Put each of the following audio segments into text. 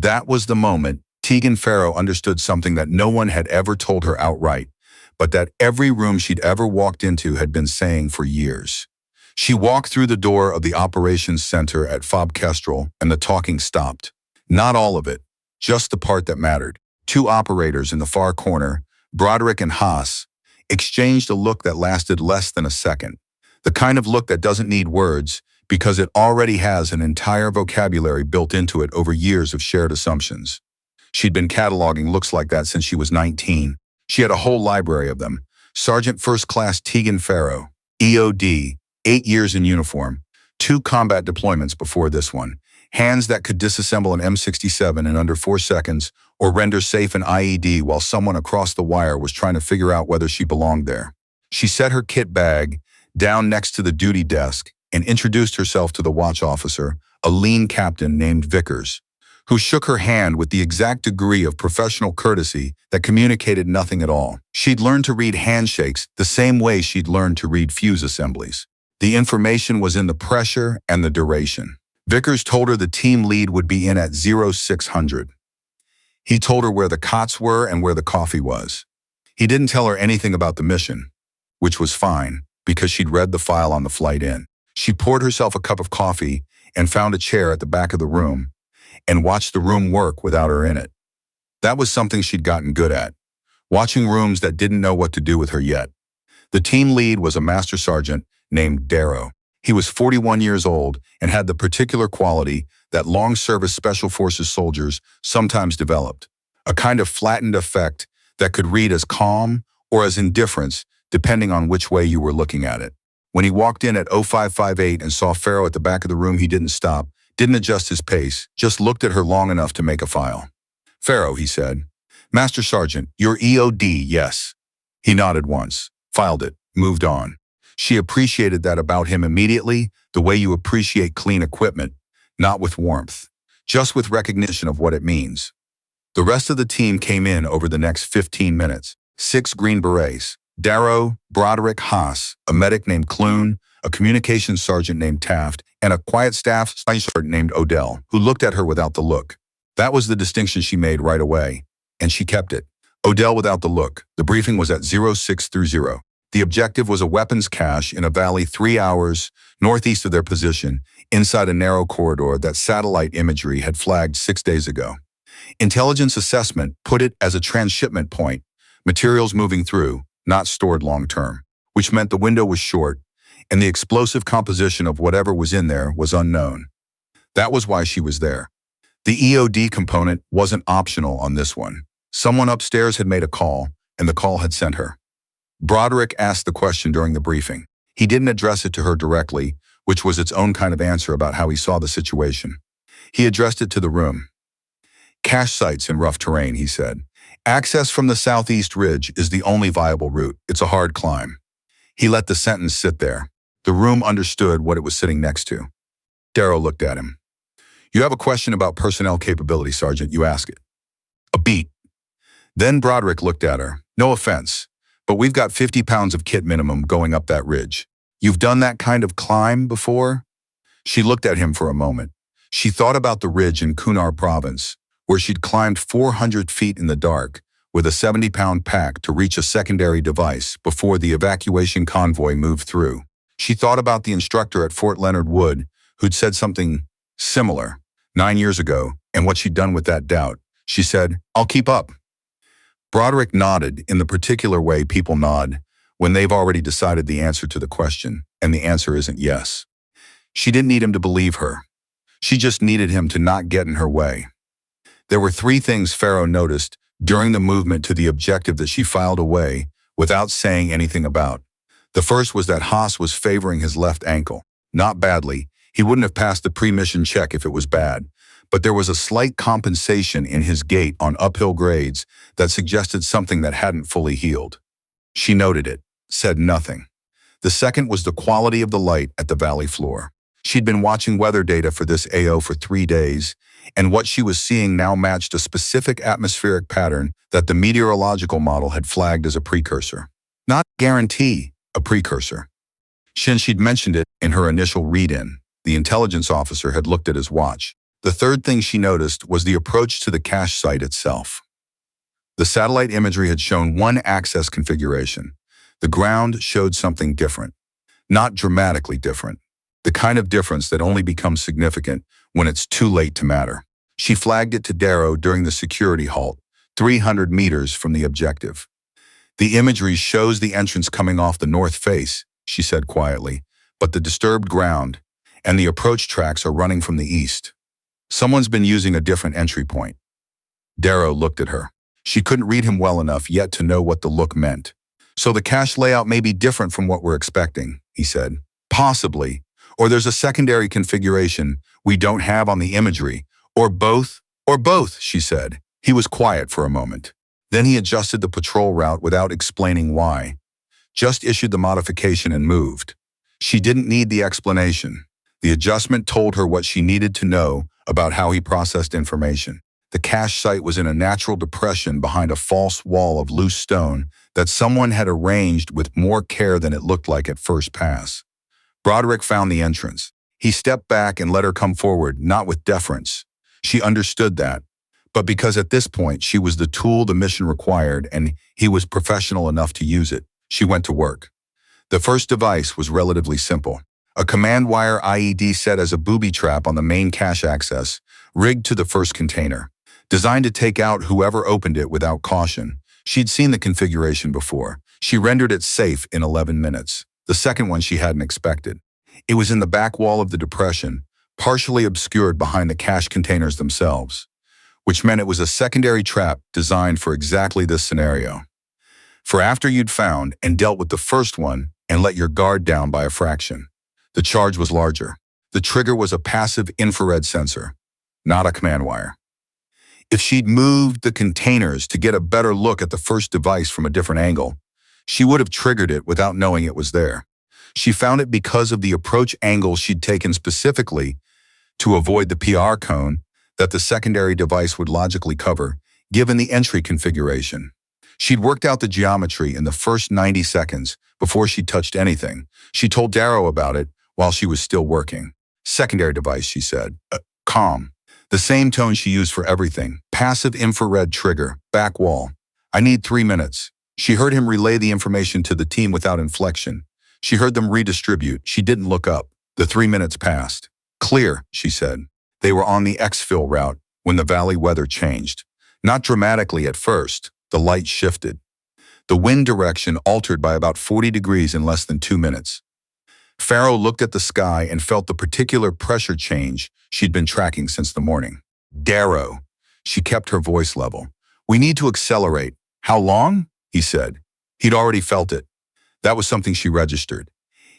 That was the moment Tegan Farrow understood something that no one had ever told her outright, but that every room she'd ever walked into had been saying for years. She walked through the door of the operations center at Fob Kestrel, and the talking stopped. Not all of it, just the part that mattered. Two operators in the far corner, Broderick and Haas, exchanged a look that lasted less than a second. The kind of look that doesn't need words because it already has an entire vocabulary built into it over years of shared assumptions. She'd been cataloging looks like that since she was 19. She had a whole library of them. Sergeant First Class Tegan Farrow, EOD, 8 years in uniform, 2 combat deployments before this one, hands that could disassemble an M67 in under 4 seconds or render safe an IED while someone across the wire was trying to figure out whether she belonged there. She set her kit bag down next to the duty desk and introduced herself to the watch officer, a lean captain named Vickers, who shook her hand with the exact degree of professional courtesy that communicated nothing at all. She'd learned to read handshakes the same way she'd learned to read fuse assemblies. The information was in the pressure and the duration. Vickers told her the team lead would be in at 0600. He told her where the cots were and where the coffee was. He didn't tell her anything about the mission, which was fine because she'd read the file on the flight in. She poured herself a cup of coffee and found a chair at the back of the room and watched the room work without her in it. That was something she'd gotten good at, watching rooms that didn't know what to do with her yet. The team lead was a master sergeant named Darrow. He was 41 years old and had the particular quality that long-service Special Forces soldiers sometimes developed, a kind of flattened effect that could read as calm or as indifference depending on which way you were looking at it. When he walked in at 0558 and saw Farrow at the back of the room, he didn't stop, didn't adjust his pace, just looked at her long enough to make a file. "Farrow," he said. "Master Sergeant, you're EOD, yes." He nodded once, filed it, moved on. She appreciated that about him immediately, the way you appreciate clean equipment, not with warmth, just with recognition of what it means. The rest of the team came in over the next 15 minutes. 6 Green Berets, Darrow, Broderick, Haas, a medic named Clune, a communications sergeant named Taft, and a quiet staff sergeant named Odell, who looked at her without the look. That was the distinction she made right away, and she kept it. Odell without the look. The briefing was at 0630. The objective was a weapons cache in a valley 3 hours northeast of their position, inside a narrow corridor that satellite imagery had flagged 6 days ago. Intelligence assessment put it as a transshipment point, materials moving through, not stored long-term, which meant the window was short, and the explosive composition of whatever was in there was unknown. That was why she was there. The EOD component wasn't optional on this one. Someone upstairs had made a call, and the call had sent her. Broderick asked the question during the briefing. He didn't address it to her directly, which was its own kind of answer about how he saw the situation. He addressed it to the room. "Cache sites in rough terrain," he said. "Access from the southeast ridge is the only viable route. It's a hard climb." He let the sentence sit there. The room understood what it was sitting next to. Darrow looked at him. "You have a question about personnel capability, Sergeant. You ask it." A beat. Then Broderick looked at her. "No offense, but we've got 50 pounds of kit minimum going up that ridge. You've done that kind of climb before?" She looked at him for a moment. She thought about the ridge in Kunar province, where she'd climbed 400 feet in the dark with a 70-pound pack to reach a secondary device before the evacuation convoy moved through. She thought about the instructor at Fort Leonard Wood who'd said something similar 9 years ago and what she'd done with that doubt. She said, "I'll keep up." Broderick nodded in the particular way people nod when they've already decided the answer to the question, and the answer isn't yes. She didn't need him to believe her. She just needed him to not get in her way. There were 3 things Farrow noticed during the movement to the objective that she filed away without saying anything about. The first was that Haas was favoring his left ankle. Not badly. He wouldn't have passed the pre-mission check if it was bad. But there was a slight compensation in his gait on uphill grades that suggested something that hadn't fully healed. She noted it, said nothing. The second was the quality of the light at the valley floor. She'd been watching weather data for this AO for 3 days, and what she was seeing now matched a specific atmospheric pattern that the meteorological model had flagged as a precursor. Not guarantee, a precursor. Since she'd mentioned it in her initial read-in, the intelligence officer had looked at his watch. The third thing she noticed was the approach to the cache site itself. The satellite imagery had shown one access configuration. The ground showed something different. Not dramatically different. The kind of difference that only becomes significant when it's too late to matter. She flagged it to Darrow during the security halt, 300 meters from the objective. The imagery shows the entrance coming off the north face, she said quietly, but the disturbed ground and the approach tracks are running from the east. Someone's been using a different entry point. Darrow looked at her. She couldn't read him well enough yet to know what the look meant. So the cache layout may be different from what we're expecting, he said. Possibly. Or there's a secondary configuration we don't have on the imagery. Or both, she said. He was quiet for a moment. Then he adjusted the patrol route without explaining why. Just issued the modification and moved. She didn't need the explanation. The adjustment told her what she needed to know about how he processed information. The cache site was in a natural depression behind a false wall of loose stone that someone had arranged with more care than it looked like at first pass. Broderick found the entrance. He stepped back and let her come forward, not with deference. She understood that, but because at this point she was the tool the mission required and he was professional enough to use it, she went to work. The first device was relatively simple. A command wire IED set as a booby trap on the main cache access, rigged to the first container. Designed to take out whoever opened it without caution. She'd seen the configuration before. She rendered it safe in 11 minutes. The second one she hadn't expected. It was in the back wall of the depression, partially obscured behind the cache containers themselves, which meant it was a secondary trap designed for exactly this scenario. For after you'd found and dealt with the first one and let your guard down by a fraction. The charge was larger. The trigger was a passive infrared sensor, not a command wire. If she'd moved the containers to get a better look at the first device from a different angle, she would have triggered it without knowing it was there. She found it because of the approach angle she'd taken specifically to avoid the PR cone that the secondary device would logically cover, given the entry configuration. She'd worked out the geometry in the first 90 seconds before she touched anything. She told Darrow about it while she was still working. Secondary device, she said. Calm. The same tone she used for everything. Passive infrared trigger. Back wall. I need 3 minutes. She heard him relay the information to the team without inflection. She heard them redistribute. She didn't look up. The 3 minutes passed. Clear, she said. They were on the exfil route when the valley weather changed. Not dramatically at first. The light shifted. The wind direction altered by about 40 degrees in less than 2 minutes. Farrow looked at the sky and felt the particular pressure change she'd been tracking since the morning. Darrow. She kept her voice level. We need to accelerate. How long? He said. He'd already felt it. That was something she registered.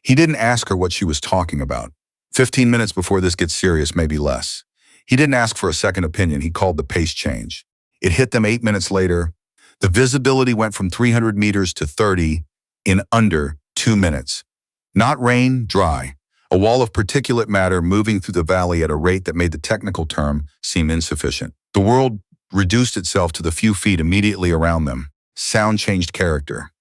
He didn't ask her what she was talking about. 15 minutes before this gets serious, maybe less. He didn't ask for a second opinion. He called the pace change. It hit them 8 minutes later. The visibility went from 300 meters to 30 in under 2 minutes. Not rain, dry. A wall of particulate matter moving through the valley at a rate that made the technical term seem insufficient. The world reduced itself to the few feet immediately around them. Sound changed character.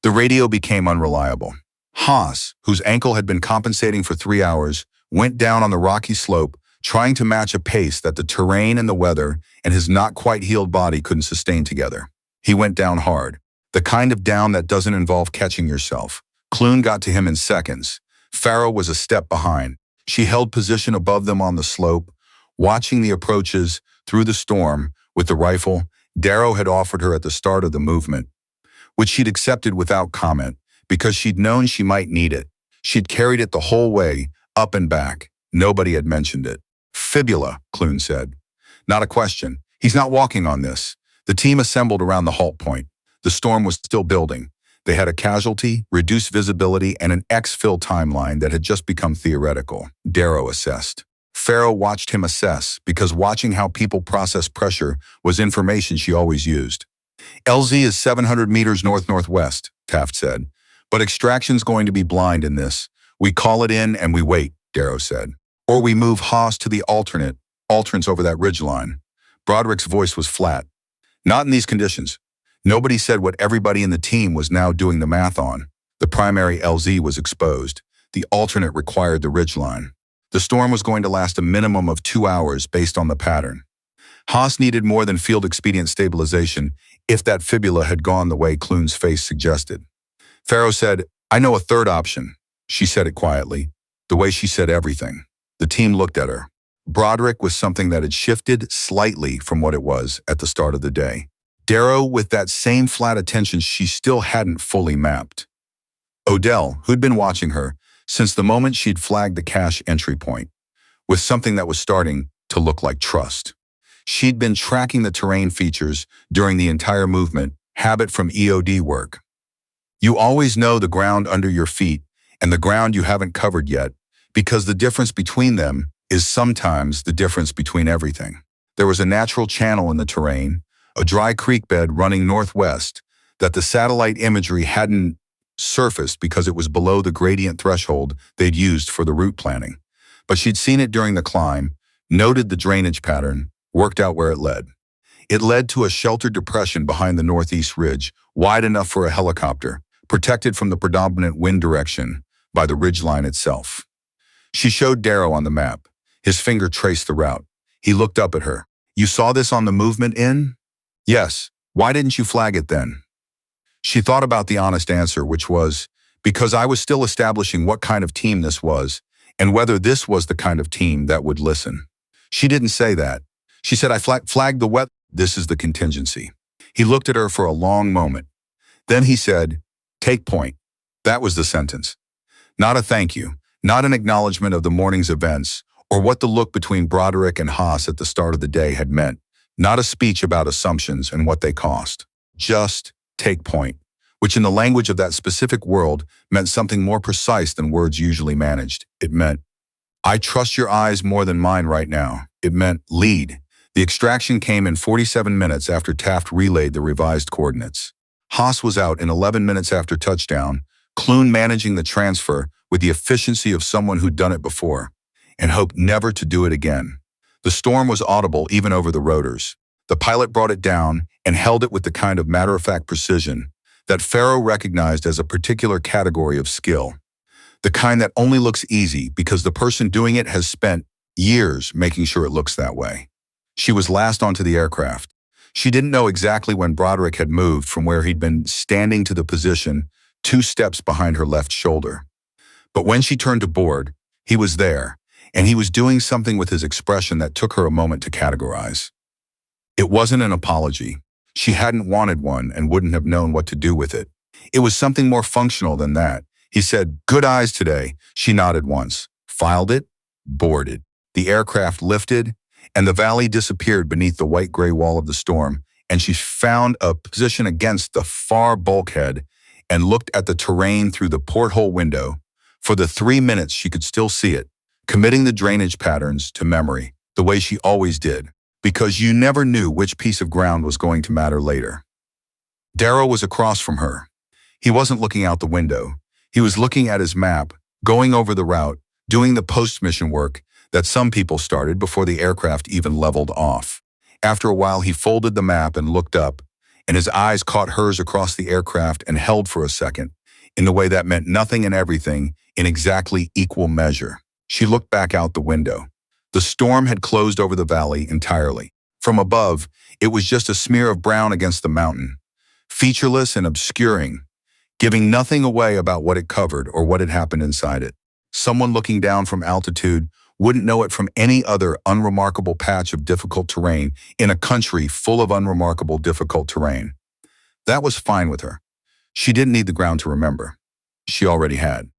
The radio became unreliable. Haas, whose ankle had been compensating for 3 hours, went down on the rocky slope, trying to match a pace that the terrain and the weather and his not quite healed body couldn't sustain together. He went down hard. The kind of down that doesn't involve catching yourself. Clune got to him in seconds. Farrow was a step behind. She held position above them on the slope, watching the approaches through the storm with the rifle Darrow had offered her at the start of the movement, which she'd accepted without comment because she'd known she might need it. She'd carried it the whole way, up and back. Nobody had mentioned it. Fibula, Clune said. Not a question. He's not walking on this. The team assembled around the halt point. The storm was still building. They had a casualty, reduced visibility, and an exfil timeline that had just become theoretical. Darrow assessed. Farrow watched him assess because watching how people process pressure was information she always used. LZ is 700 meters north-northwest, Taft said. But extraction's going to be blind in this. We call it in and we wait, Darrow said. Or we move Haas to the alternates over that ridgeline. Broderick's voice was flat. Not in these conditions. Nobody said what everybody in the team was now doing the math on. The primary LZ was exposed. The alternate required the ridgeline. The storm was going to last a minimum of 2 hours based on the pattern. Haas needed more than field-expedient stabilization if that fibula had gone the way Clune's face suggested. Farrow said, "I know a third option." She said it quietly, the way she said everything. The team looked at her. Broderick was something that had shifted slightly from what it was at the start of the day. Darrow with that same flat attention she still hadn't fully mapped. Odell, who'd been watching her since the moment she'd flagged the cache entry point, with something that was starting to look like trust. She'd been tracking the terrain features during the entire movement, habit from EOD work. You always know the ground under your feet and the ground you haven't covered yet, because the difference between them is sometimes the difference between everything. There was a natural channel in the terrain, a dry creek bed running northwest, that the satellite imagery hadn't surfaced because it was below the gradient threshold they'd used for the route planning. But she'd seen it during the climb, noted the drainage pattern, worked out where it led. It led to a sheltered depression behind the northeast ridge, wide enough for a helicopter, protected from the predominant wind direction by the ridgeline itself. She showed Darrow on the map. His finger traced the route. He looked up at her. "You saw this on the movement in?" "Yes. Why didn't you flag it then?" She thought about the honest answer, which was, because I was still establishing what kind of team this was, and whether this was the kind of team that would listen. She didn't say that. She said, "I flagged the weather. This is the contingency." He looked at her for a long moment. Then he said, "Take point." That was the sentence. Not a thank you, not an acknowledgement of the morning's events, or what the look between Broderick and Haas at the start of the day had meant. Not a speech about assumptions and what they cost. Just take point, which in the language of that specific world meant something more precise than words usually managed. It meant, "I trust your eyes more than mine right now." It meant lead. The extraction came in 47 minutes after Taft relayed the revised coordinates. Haas was out in 11 minutes after touchdown, Clune managing the transfer with the efficiency of someone who'd done it before, and hoped never to do it again. The storm was audible even over the rotors. The pilot brought it down and held it with the kind of matter-of-fact precision that Farrow recognized as a particular category of skill. The kind that only looks easy because the person doing it has spent years making sure it looks that way. She was last onto the aircraft. She didn't know exactly when Broderick had moved from where he'd been standing to the position 2 steps behind her left shoulder. But when she turned to board, he was there, and he was doing something with his expression that took her a moment to categorize. It wasn't an apology. She hadn't wanted one and wouldn't have known what to do with it. It was something more functional than that. He said, "Good eyes today." She nodded once, filed it, boarded. The aircraft lifted, and the valley disappeared beneath the white-gray wall of the storm, and she found a position against the far bulkhead and looked at the terrain through the porthole window. For the 3 minutes she could still see it, committing the drainage patterns to memory, the way she always did, because you never knew which piece of ground was going to matter later. Darrow was across from her. He wasn't looking out the window. He was looking at his map, going over the route, doing the post-mission work that some people started before the aircraft even leveled off. After a while, he folded the map and looked up, and his eyes caught hers across the aircraft and held for a second, in the way that meant nothing and everything in exactly equal measure. She looked back out the window. The storm had closed over the valley entirely. From above, it was just a smear of brown against the mountain, featureless and obscuring, giving nothing away about what it covered or what had happened inside it. Someone looking down from altitude wouldn't know it from any other unremarkable patch of difficult terrain in a country full of unremarkable difficult terrain. That was fine with her. She didn't need the ground to remember. She already had.